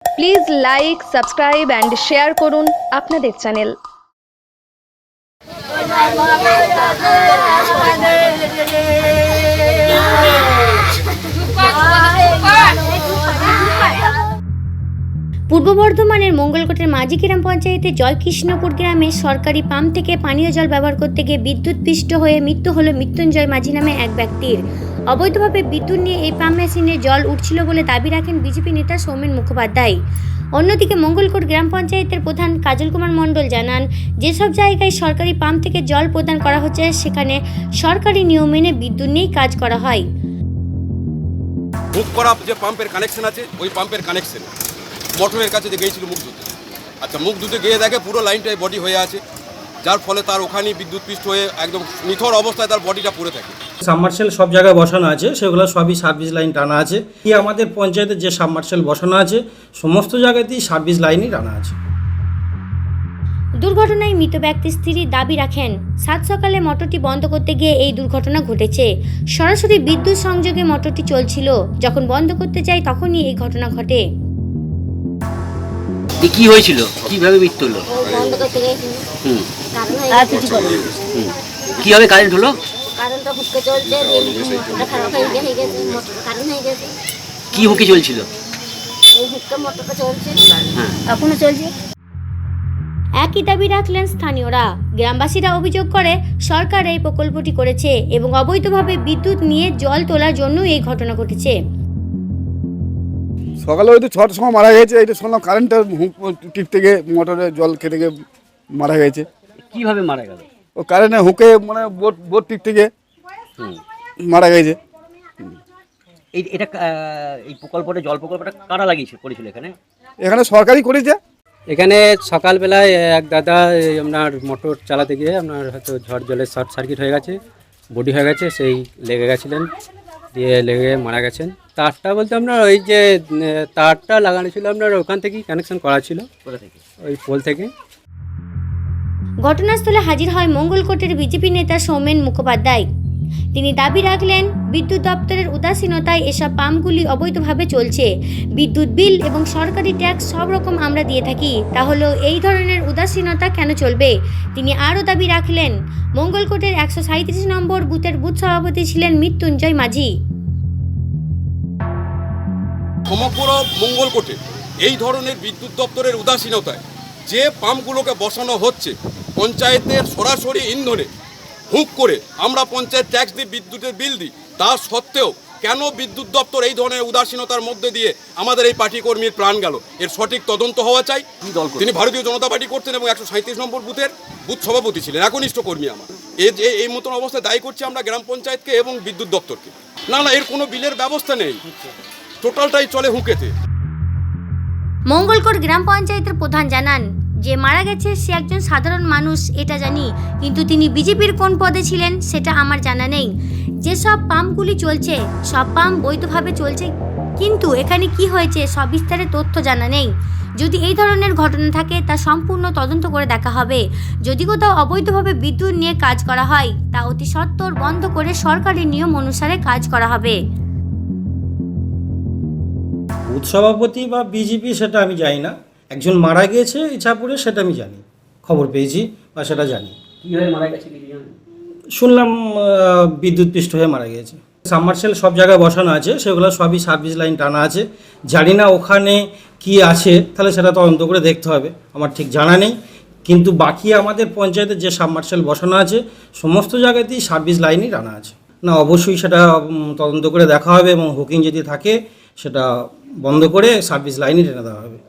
Please like, subscribe and share করুন আপনাদের channel. পূর্ব বর্ধমানের মঙ্গলকোটের মাঝি গ্রাম পঞ্চায়েতের জয়কৃষ্ণপুর গ্রামে সরকারি পাম্প থেকে পানীয় জল ব্যবহার করতে গিয়ে বিদ্যুৎস্পৃষ্ট হয়ে মৃত্যু হলো মৃত্যুঞ্জয় মাঝি নামে এক ব্যক্তির। অবৈধভাবে বিদ্যুৎ নিয়ে এই পাম্প মেশিনে জল উঠছিল বলে দাবি রাখেন বিজেপি নেতা সৌমেন মুখোপাধ্যায়। অন্যদিকে মঙ্গলকোট গ্রাম পঞ্চায়েতের প্রধান কাজল কুমার মণ্ডল জানান, যেসব জায়গায় সরকারি পাম্প থেকে জল প্রদান করা হচ্ছে সেখানে সরকারি নিয়ম মেনে বিদ্যুৎ নিয়েই কাজ করা হয়। বুক করা যে পাম্পের কানেকশন আছে ওই পাম্পের কানেকশন মোটরের কাছে যে গিয়েছিল মুখ ধুতে। আচ্ছা, মুখ ধুতে গিয়ে দেখে পুরো লাইনটাই বডি হয়ে আছে, যার ফলে তার ওখানেই বিদ্যুৎপৃষ্ট হয়ে একদম নিথর অবস্থায় তার বডিটা পড়ে থাকে। সাবমার্সেল সব জায়গায় বসানো আছে, সেগুলো সবই সার্ভিস লাইন টানা আছে। কি আমাদের পঞ্চায়েতের যে সাবমার্সেল বসানো আছে সমস্ত জায়গাতেই সার্ভিস লাইনই টানা আছে। দুর্ঘটনায় মৃত ব্যক্তির স্ত্রী দাবি রাখেন, সাত সকালে মোটরটি বন্ধ করতে গিয়ে এই দুর্ঘটনা ঘটেছে। সরাসরি বিদ্যুৎ সংযোগে মোটরটি চলছিল, যখন বন্ধ করতে যাই তখনই এই ঘটনা ঘটে। কি হয়েছিল, কিভাবে মৃত্যু হলো? বন্ধ করতে গিয়েছিল, কিভাবে কারেন্ট হলো? কারেন্টটা হুক্কে চলছে, মোটরটা খারাপ হয়ে গেছে, মোটরটা কারেন্ট হয়ে গেছে। কি হুকি চলছিল? এই হুক্কে মোটরটা চলছে, হ্যাঁ, এখনো চলছে। একই দাবি রাখলেন স্থানীয়রা। গ্রামবাসীরা অভিযোগ করে সরকার এই প্রকল্পটি করেছে এবং অবৈধভাবে বিদ্যুৎ নিয়ে জল তোলার জন্য এই ঘটনা ঘটেছে। সকালে হয়তো 6টার সময় মারা গেছে, এইটা শুনলাম কারেন্টটা টিপ থেকে মোটরে জল খেতে গিয়ে মারা গেছে। কিভাবে মারা গেল? ও কারেন্টে হুকে মানে বোট টিপ থেকে মারা গেছে। এটা এই প্রকল্পটা, জল প্রকল্পটা কারা লাগিয়েছে করেছিল এখানে? এখানে সরকারই করেছে। এখানে সকালবেলায় এক দাদা আপনার মোটর চালাতে গিয়ে আপনার হয়তো ঝড় জলের শর্ট সার্কিট হয়ে গেছে, বডি হয়ে গেছে, সেই লেগে গেছিলেন, দিয়ে লেগে মারা গেছেন। তারটা বলতে আপনার ওই যে তারটা লাগানো ছিল আপনার ওখান থেকেই কানেকশন করা ছিল, ওই পোল থেকে। ঘটনাস্থলে হাজির হয় মঙ্গলকোটের বিজেপি নেতা সৌমেন মুখোপাধ্যায়। তিনি দাবি রাখলেন, বিদ্যুৎ দপ্তরের উদাসীনতায় এসব পাম্পগুলি অবৈধভাবে চলছে। বিদ্যুৎ বিল এবং সরকারি ট্যাক্স সব রকম আমরা দিয়ে থাকি, তাহলে এই ধরনের উদাসীনতা কেন চলবে? তিনি আরও দাবি রাখলেন, মঙ্গলকোটের 137 নম্বর বুথের বুথ সভাপতি ছিলেন মৃত্যুঞ্জয় মাঝি। সমগ্র মঙ্গলকোটে এই ধরনের বিদ্যুৎ দপ্তরের উদাসীনতায় যে পাম্পগুলোকে বসানো হচ্ছে পঞ্চায়েতের সরাসরি ইন্ধনে হুক করে, আমরা পঞ্চায়েত ট্যাক্স দিই, বিদ্যুতের বিল দিই, তা সত্ত্বেও কেন বিদ্যুৎ দপ্তর এই ধরনের উদাসীনতার মধ্যে দিয়ে আমাদের এই পার্টি কর্মীর প্রাণ গেল? এর সঠিক তদন্ত হওয়া চাই। তিনি ভারতীয় জনতা পার্টি করতেন এবং 137 নম্বর বুথের বুথ সভাপতি ছিলেন, একনিষ্ঠ কর্মী আমার। এই মতন অবস্থায় দায়ী করছি আমরা গ্রাম পঞ্চায়েতকে এবং বিদ্যুৎ দপ্তরকে। না, এর কোনো বিলের ব্যবস্থা নেই, টোটালটাই চলে হুকেতে। মঙ্গলকোট গ্রাম পঞ্চায়েতের প্রধান জানান, যে মারা গেছে সে একজন সাধারণ মানুষ, এটা জানি, কিন্তু তিনি বিজেপির কোন পদে ছিলেন সেটা আমার জানা নেই। যেসব পাম্পগুলি চলছে সব পাম্প বৈধভাবে চলছে, কিন্তু এখানে কি হয়েছে সব বিস্তারে তথ্য জানা নেই। যদি এই ধরনের ঘটনা থাকে তা সম্পূর্ণ তদন্ত করে দেখা হবে। যদি কোথাও অবৈধভাবে বিদ্যুৎ নিয়ে কাজ করা হয় তা অতি সত্বর বন্ধ করে সরকারি নিয়ম অনুসারে কাজ করা হবে। বুথ সভাপতি বা বিজেপি সেটা আমি জানি না, একজন মারা গিয়েছে ইছাপুরে সেটা আমি জানি, খবর পেয়েছি বা সেটা জানি। কিভাবে মারা গেছে কিছু জানেন? শুনলাম বিদ্যুৎপৃষ্ট হয়ে মারা গিয়েছে। সাবমার্সেল সব জায়গায় বসানো আছে, সেগুলো সবই সার্ভিস লাইন টানা আছে। জানি না ওখানে কি আছে, তাহলে সেটা তদন্ত করে দেখতে হবে, আমার ঠিক জানা নেই। কিন্তু বাকি আমাদের পঞ্চায়েতের যে সাবমার্সেল বসানো আছে সমস্ত জায়গাতেই সার্ভিস লাইনই টানা আছে। না, অবশ্যই সেটা তদন্ত করে দেখা হবে এবং হুকিং যদি থাকে সেটা বন্ধ করে সার্ভিস লাইনই টেনে দেওয়া হবে।